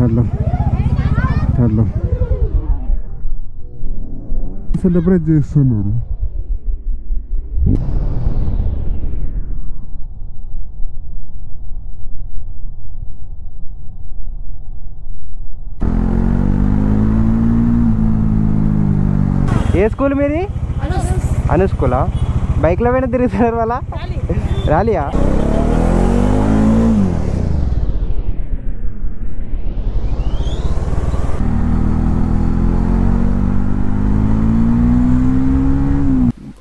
స్టార్ట్లో celebrate చేస్తున్నారు. ఏ school మీది? అను స్కూలా? బైక్లో పోయినా తిరుగుతున్నారు వాళ్ళ ర్యాలీయా?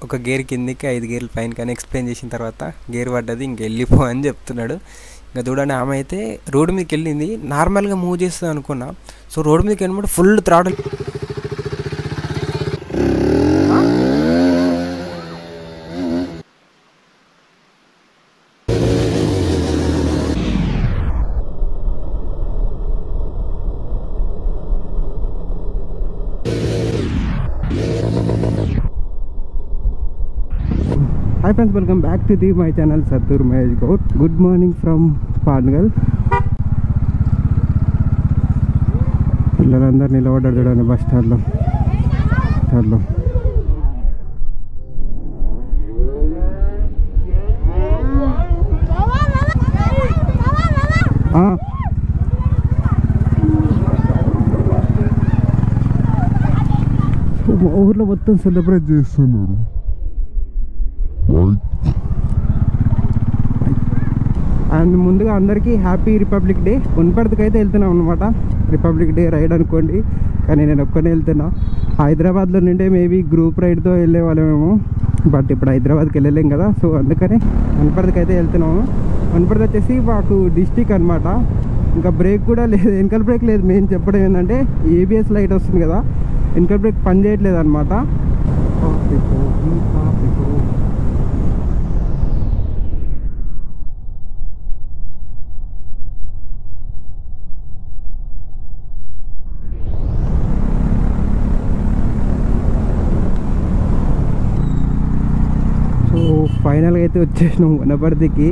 ఒక గేర్ కిందికి 5 గేర్లు పైన కానీ ఎక్స్ప్లెయిన్ చేసిన తర్వాత గేర్ పడ్డది, ఇంక వెళ్ళిపో అని చెప్తున్నాడు. ఇంకా చూడండి, ఆమె అయితే రోడ్డు మీదకి వెళ్ళింది, నార్మల్గా మూవ్ చేస్తుంది అనుకున్నా. సో రోడ్డు మీదకి వెళ్ళినప్పుడు full throttle. Hi friends, welcome back to my channel Sattur Mahesh Goud. Good morning from Pangal. పిల్లలందరూ నిలబడ్డారు చూడండి బస్ స్టాండ్లో. మా ఊర్లో మొత్తం సెలబ్రేట్ చేస్తున్నారు. అండ్ ముందుగా అందరికీ హ్యాపీ రిపబ్లిక్ డే. వనపర్తికి అయితే వెళ్తున్నాం అనమాట, రిపబ్లిక్ డే రైడ్ అనుకోండి. కానీ నేను ఒక్కనే వెళ్తున్నా. హైదరాబాద్లో నుండే మేబీ గ్రూప్ రైడ్తో వెళ్ళే వాళ్ళమేమో, బట్ ఇప్పుడు హైదరాబాద్కి వెళ్ళలేం కదా. సో అందుకనే వనపర్తికి అయితే వెళ్తున్నాము. వనపర్తి వచ్చేసి మాకు డిస్టిక్ అనమాట. ఇంకా బ్రేక్ కూడా లేదు, వెనకాల బ్రేక్ లేదు. మేము చెప్పడం ఏంటంటే ఏబిఎస్ లైట్ వస్తుంది కదా, వెనకాల బ్రేక్ పని చేయట్లేదు అనమాట. ఫైనల్గా అయితే వచ్చేసినాం వనపర్తికి.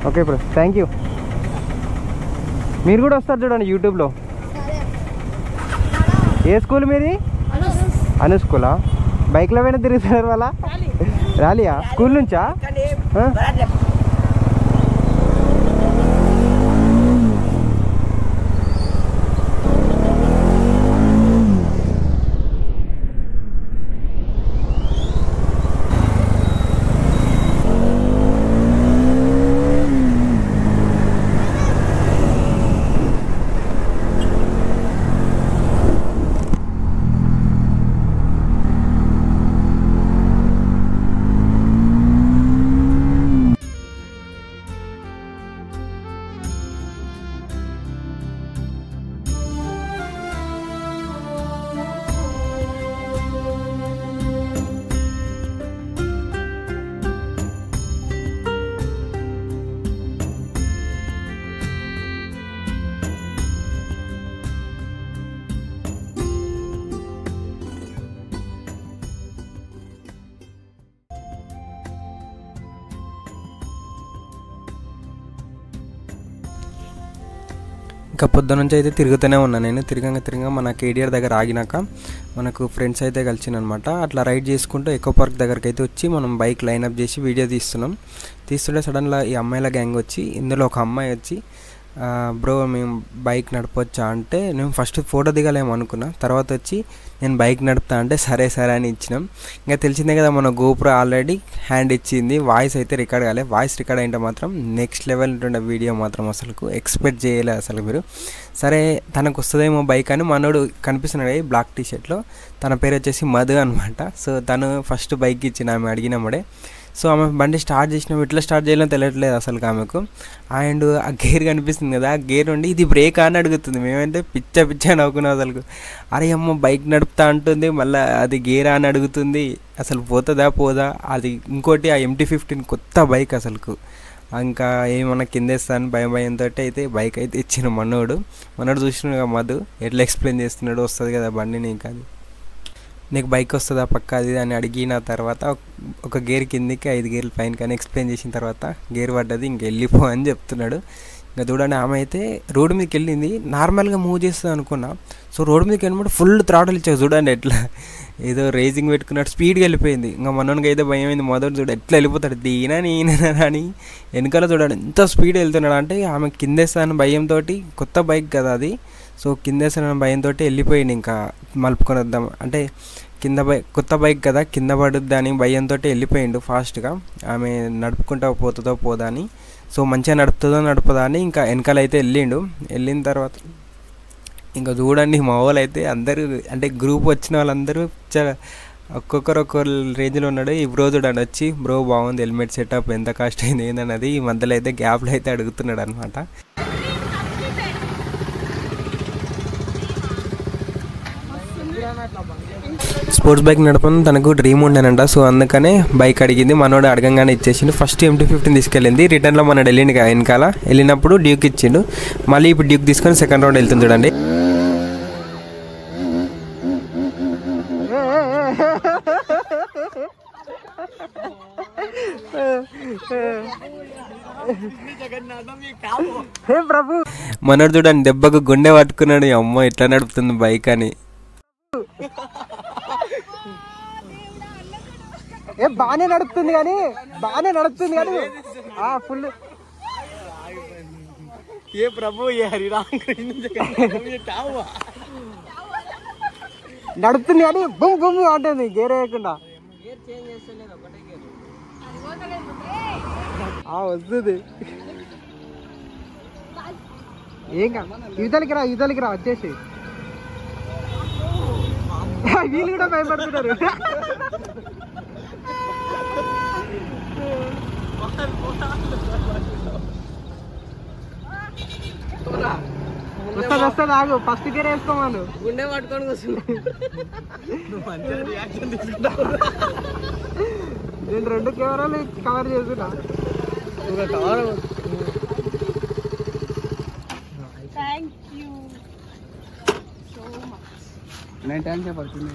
Okay bro, thank you. మీరు కూడా వస్తారు చూడండి యూట్యూబ్లో. ఏ స్కూల్ మీది? అను స్కూలా? బైక్లో పోయినా తిరుగుతున్నారు వాళ్ళ ర్యాలీయా? స్కూల్ నుంచా? ఇంకా పొద్దున నుంచి అయితే తిరుగుతూనే ఉన్నాను నేను. తిరగంగా మన కేడిఆర్ దగ్గర ఆగినాక మనకు ఫ్రెండ్స్ అయితే కలిసినమాట. అట్లా రైడ్ చేసుకుంటూ ఎకో పార్క్ దగ్గరికి అయితే వచ్చి మనం బైక్ లైనప్ చేసి వీడియో తీస్తుంటే సడన్గా ఈ అమ్మాయిల గ్యాంగ్ వచ్చి, ఇందులో ఒక అమ్మాయి వచ్చి బ్రో మేము బైక్ నడపొచ్చా అంటే నేను ఫస్ట్ ఫోటో దిగాలేమో అనుకున్నా, తర్వాత వచ్చి నేను బైక్ నడుపుతా అంటే సరే సరే అని ఇచ్చినాం. ఇంకా తెలిసిందే కదా మన గోప్రో ఆల్రెడీ హ్యాండ్ ఇచ్చింది, వాయిస్ అయితే రికార్డ్ కాలే. వాయిస్ రికార్డ్ అయితే మాత్రం నెక్స్ట్ లెవెల్ ఉంటుండే వీడియో మాత్రం అసలు ఎక్స్పెక్ట్ చేయలేదు అసలు మీరు. సరే తనకు వస్తుందేమో బైక్ అని మనోడు కనిపిస్తున్నాడు బ్లాక్ టీషర్ట్లో, తన పేరు వచ్చేసి మధు అనమాట. సో తను ఫస్ట్ బైక్ ఇచ్చిన ఆమె అడిగినప్పుడే. సో ఆమె బండి స్టార్ట్ చేసినాం, ఎట్లా స్టార్ట్ చేయాలో తెలియట్లేదు అసలు ఆమెకు. అండ్ ఆ గేర్ కనిపిస్తుంది కదా, ఆ గేర్ ఉండి ఇది బ్రేక్ అని అడుగుతుంది. మేమైతే పిచ్చ నవ్వుకున్నాం అసలు. అరే అమ్మ బైక్ నడుపుతా అంటుంది, మళ్ళీ అది గేర్ అని అడుగుతుంది, అసలు పోతుందా పోదా. అది ఇంకోటి ఆ MT-15 కొత్త బైక్ అసలుకు. ఇంకా ఏమన్నా కిందేస్తాను భయంతో అయితే బైక్ అయితే ఇచ్చిన మనోడు చూసినాడు కదా మధు ఎట్లా ఎక్స్ప్లెయిన్ చేస్తున్నాడు, వస్తుంది కదా బండి నీకు, అది నీకు బైక్ వస్తుందా పక్క అది అని అడిగిన తర్వాత ఒక గేర్ కిందికి 5 గేర్లు పైన కానీ ఎక్స్ప్లెయిన్ చేసిన తర్వాత గేర్ పడ్డది, ఇంక వెళ్ళిపో అని చెప్తున్నాడు. ఇంకా చూడండి ఆమె అయితే రోడ్డు మీదకి వెళ్ళింది, నార్మల్గా మూవ్ చేస్తుంది అనుకున్నా. సో రోడ్డు మీదకి వెళ్ళినప్పుడు ఫుల్ థ్రాటల్ ఇచ్చావు చూడండి, ఎట్లా ఏదో రేసింగ్ పెట్టుకున్నట్టు స్పీడ్గా వెళ్ళిపోయింది. ఇంకా మనోనికి అయితే భయం అయింది, మొదటి చూడ ఎట్లా వెళ్ళిపోతాడు దీనా నేనా అని. వెనకాల చూడండి ఎంత స్పీడ్ వెళ్తున్నాడు అంటే ఆమె కిందేస్తాను భయంతో, కొత్త బైక్ కదా అది. సో కిందేస్తాను భయంతో వెళ్ళిపోయింది. ఇంకా మలుపుకొని వద్దాం అంటే కింద కొత్త బైక్ కదా కింద పడుద్ది అని భయంతో వెళ్ళిపోయిండు ఫాస్ట్గా. ఆమె నడుపుకుంటా పోతుందో పోదా అని. సో మంచిగా నడుపుదా అని ఇంకా వెనకాల అయితే వెళ్ళిన తర్వాత ఇంకా చూడండి మా వాళ్ళు అయితే అందరూ అంటే గ్రూప్ వచ్చిన వాళ్ళందరూ ఒక్కొక్కరు రేంజ్లో ఉన్నాడు. ఈ బ్రో చూడండి వచ్చి బ్రో బాగుంది హెల్మెట్ సెటప్ ఎంత కాస్ట్ అయింది ఏందన్నది ఈ మధ్యలో అయితే గ్యాప్లో అయితే అడుగుతున్నాడు అనమాట. స్పోర్ట్స్ బైక్ నడపడం తనకు డ్రీమ్ ఉండేనంట. సో అందుకనే బైక్ అడిగింది, మనోడు అడగంగానే ఇచ్చేసిండు. ఫస్ట్ MT-15 తీసుకెళ్ళింది, రిటర్న్లో మనోడు వెళ్ళిండు వెనకాల, వెళ్ళినప్పుడు డ్యూక్ ఇచ్చిండు. మళ్ళీ ఇప్పుడు డ్యూక్ తీసుకొని సెకండ్ రౌండ్ వెళ్తుంది చూడండి. మనోడు చూడండి దెబ్బకు గుండె పట్టుకున్నాడు, అమ్మ ఎట్లా నడుపుతుంది బైక్ అని. బాగానే నడుపుతుంది కానీ ఫుల్ ये प्रभु ये हरिराम నడుపుతుంది కానీ బుమ్ బుమ్ అంటుంది గేర్ వేయకుండా. వస్తుంది ఏం కాదు, ఇవతలికి రా వచ్చేసి. వీళ్ళు కూడా భయపడుతున్నారు. వస్తుంది ఆగు, ఫస్ట్ గేర్ వేసుకోమను. గుండె పట్టుకొని వస్తుంది. నేను 2 కెమెరాలు కవర్ చేస్తున్నా. నేను టైం చెప్పడుతుంది.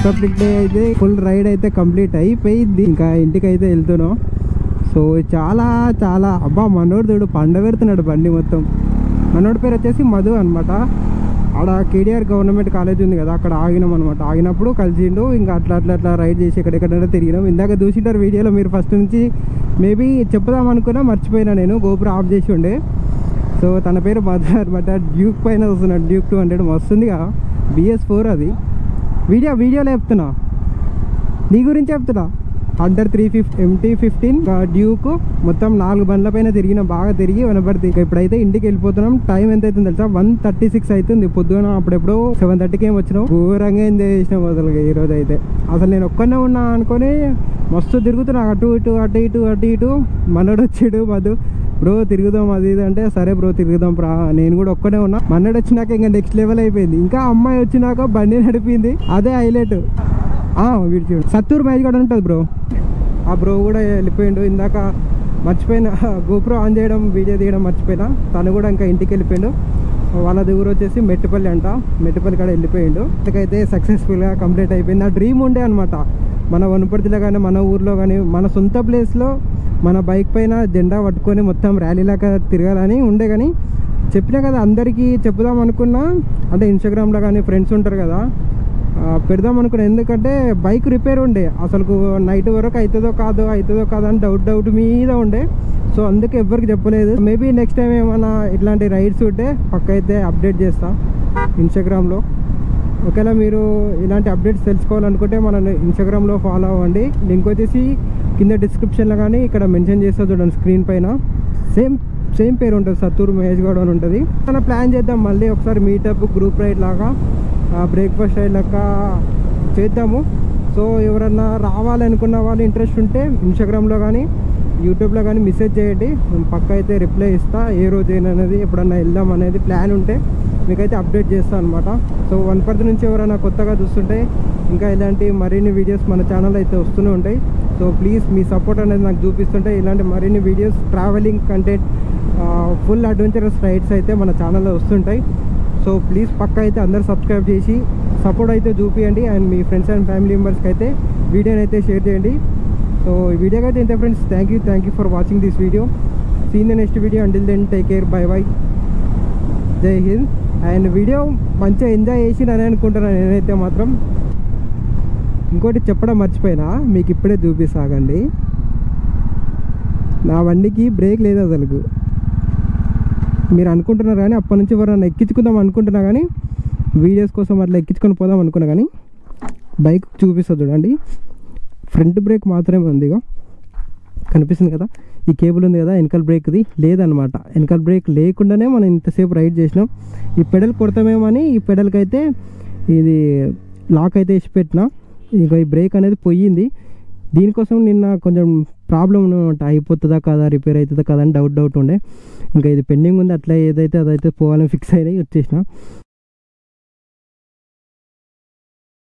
రిపబ్లిక్ డే అయితే ఫుల్ రైడ్ అయితే కంప్లీట్ అయిపోయింది. ఇంకా ఇంటికి అయితే వెళ్తున్నాం. సో చాలా చాలా అబ్బా మనోడు చూడు పండ పెడుతున్నాడు బండి మొత్తం. మనోడి పేరు వచ్చేసి మధు అనమాట. ఆడ కేడిఆర్ గవర్నమెంట్ కాలేజ్ ఉంది కదా, అక్కడ ఆగినాం అనమాట. ఆగినప్పుడు కలిసిండు. ఇంకా అట్లా రైడ్ చేసి ఎక్కడెక్కడైనా తిరిగినాం. ఇందాక చూసింటారు వీడియోలో మీరు. ఫస్ట్ నుంచి మేబీ చెప్పుదాం అనుకున్నా, మర్చిపోయినా నేను. గోపురం ఆఫ్ చేసి ఉండే. సో తన పేరు మధు అనమాట. డ్యూక్ పైన వస్తున్నాడు, డ్యూక్ 200 వస్తుందిగా, BS4 అది. వీడియోలో చెప్తున్నా, నీ గురించి చెప్తున్నా. హంటర్ 350 MT-15 డ్యూక్ మొత్తం 4 బండ్ల పైన తిరిగిన, బాగా తిరిగి వనపడితే. ఇప్పుడైతే ఇంటికి వెళ్ళిపోతున్నాం. టైం ఎంత అవుతుంది తెలుసా? 1:36 అవుతుంది. పొద్దున అప్పుడెప్పుడు 7:30కి ఏమి వచ్చినావు. ఘోరంగా ఎంజాయ్ చేసినాం అసలు ఈరోజు అయితే. అసలు నేను ఒక్కనే ఉన్నా అనుకొని మస్తు తిరుగుతున్నా, అటు ఇటు. మనోడు వచ్చాడు మధు, బ్రో తిరుగుదాం అది ఇది అంటే, సరే బ్రో తిరుగుదాం రా. నేను కూడా ఒక్కనే ఉన్నా. మనోడు వచ్చినాక ఇంకా నెక్స్ట్ లెవెల్ అయిపోయింది. ఇంకా అమ్మాయి వచ్చినాక బండి నడిపింది, అదే హైలైట్. వీడి చూడు సత్తూరు మ్యాచ్ కూడా ఉంటుంది బ్రో. ఆ బ్రో కూడా వెళ్ళిపోయిండు. ఇందాక మర్చిపోయిన, గోప్రో ఆన్ చేయడం వీడియో తీయడం మర్చిపోయినా. తను కూడా ఇంకా ఇంటికి వెళ్ళిపోయిండు. వాళ్ళ దగ్గర వచ్చేసి మెట్టుపల్లి అంట. మెట్టుపల్లి కాడ వెళ్ళిపోయిండు. ఇంతకైతే సక్సెస్ఫుల్గా కంప్లీట్ అయిపోయింది. నా డ్రీమ్ ఉండే అనమాట, మన వనపర్తిలో కానీ మన ఊర్లో కానీ మన సొంత ప్లేస్లో మన బైక్ పైన జెండా పట్టుకొని మొత్తం ర్యాలీలాగా తిరగాలని ఉండే. కానీ చెప్పినా కదా అందరికీ చెప్పుదాం అనుకున్నా. అంటే ఇన్స్టాగ్రామ్లో కానీ ఫ్రెండ్స్ ఉంటారు కదా, పెడదాం అనుకున్నా. ఎందుకంటే బైక్ రిపేర్ ఉండే, అసలు నైట్ వరకు అవుతుందో కాదో అని డౌట్ మీద ఉండే. సో అందుకే ఎవ్వరికి చెప్పలేదు. మేబీ నెక్స్ట్ టైం ఏమైనా ఇట్లాంటి రైడ్స్ ఉంటే పక్క అయితే అప్డేట్ చేస్తా ఇన్స్టాగ్రామ్లో. ఒకవేళ మీరు ఇలాంటి అప్డేట్స్ తెలుసుకోవాలనుకుంటే మన ఇన్స్టాగ్రామ్లో ఫాలో అవ్వండి. లింక్ వచ్చేసి కింద డిస్క్రిప్షన్లో కానీ ఇక్కడ మెన్షన్ చేస్తా చూడండి స్క్రీన్ పైన. సేమ్ పేరు ఉంటుంది, సత్తూరు మహేష్ గౌడ్ అని ఉంటుంది. మనం ప్లాన్ చేద్దాం మళ్ళీ ఒకసారి మీటప్, గ్రూప్ రైడ్ లాగా, బ్రేక్ఫాస్ట్ రైడ్ లెక్క చేద్దాము. సో ఎవరన్నా రావాలనుకున్న వాళ్ళు ఇంట్రెస్ట్ ఉంటే ఇన్స్టాగ్రామ్లో కానీ యూట్యూబ్లో కానీ మెసేజ్ చేయండి. నేను పక్క అయితే రిప్లై ఇస్తా. ఏ రోజు అనేది ఎప్పుడన్నా వెళ్దాం అనేది ప్లాన్ ఉంటే మీకైతే అప్డేట్ చేస్తాను అనమాట. సో వనపర్తి నుంచి ఎవరైనా కొత్తగా చూస్తుంటే ఇంకా ఇలాంటి మరిన్ని వీడియోస్ మన ఛానల్ అయితే వస్తూనే ఉంటాయి. సో ప్లీజ్ మీ సపోర్ట్ అనేది నాకు చూపిస్తుంటే ఇలాంటి మరిన్ని videos, travelling content, full adventurous rides అయితే మన ఛానల్లో వస్తుంటాయి. సో ప్లీజ్ పక్క అయితే అందరూ సబ్స్క్రైబ్ చేసి సపోర్ట్ అయితే చూపియండి. అండ్ మీ ఫ్రెండ్స్ అండ్ ఫ్యామిలీ మెంబర్స్కి అయితే వీడియోని అయితే షేర్ చేయండి. సో ఈ వీడియోకి అయితే ఇంతే friends. Thank you for watching this video. See in the next video. Until then take care, bye. జై హింద్. అండ్ వీడియో మంచిగా ఎంజాయ్ చేసినని అనుకుంటున్నాను నేనైతే మాత్రం. ఇంకోటి చెప్పడం మర్చిపోయినా, మీకు ఇప్పుడే చూపిస్తాగండి. నా బండికి బ్రేక్ లేదు అసలు. మీరు అనుకుంటున్నారు కానీ అప్పటి నుంచి ఎవరైనా ఎక్కించుకుందాం అనుకుంటున్నా కానీ, వీడియోస్ కోసం అట్లా ఎక్కించుకొని పోదాం అనుకున్నా కానీ, బైక్ చూపిస్తా చూడండి. ఫ్రంట్ బ్రేక్ మాత్రమే ఉంది, కనిపిస్తుంది కదా, ఈ కేబుల్ ఉంది కదా, వెనకాల బ్రేక్ది లేదనమాట. వెనకాల బ్రేక్ లేకుండానే మనం ఇంతసేపు రైడ్ చేసినాం. ఈ పెడల్ కొడతామేమో అని ఈ పెడల్కి అయితే ఇది లాక్ అయితే వేసి పెట్టిన. ఇంకా ఈ బ్రేక్ అనేది పోయింది. దీనికోసం నిన్న కొంచెం ప్రాబ్లం అనమాట, అయిపోతుందా కదా, రిపేర్ అవుతుందా కదా అని డౌట్ ఉండే. ఇంకా ఇది పెండింగ్ ఉంది. అట్లా ఏదైతే అదైతే పోవాలని ఫిక్స్ అయినాయి, వచ్చేసిన.